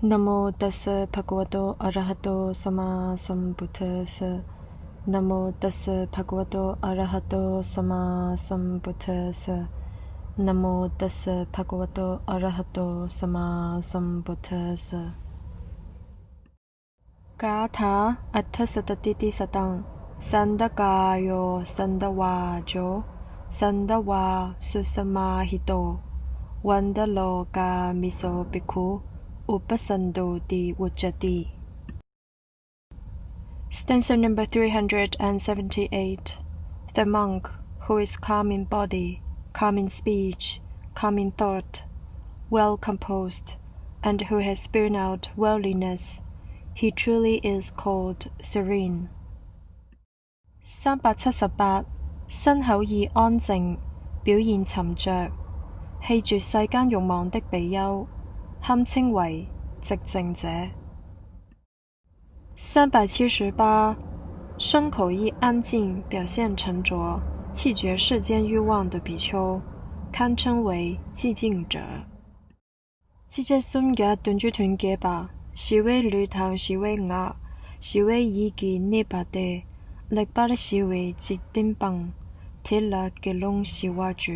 Namo tassa bhagavato arahato sama sambuddhassa. Namo tassa bhagavato arahato sama sambuddhassa. Namo tassa bhagavato arahato sama sambuddhassa. Gatha atthasatati satang sandakayo sandawajo sandawa susamahito vandaloka miso bhikkhu upasando di vujjati. Stanza number 378. The monk who is calm in body, calm in speech, calm in thought, well composed, and who has spurned out worldliness, he truly is called serene. 378. 身口意安靜，表現沉着，棄絕世間慾望的比丘，堪稱為寂靜者。378。身口意安靜，表現沉着，棄絕世間慾望的比丘，堪稱為寂靜者。知隻孫嘅斷珠斷嘅吧，是為旅堂，是為牙，是為意見呢把的，力巴的是為節丁棒，鐵勒嘅窿是挖住。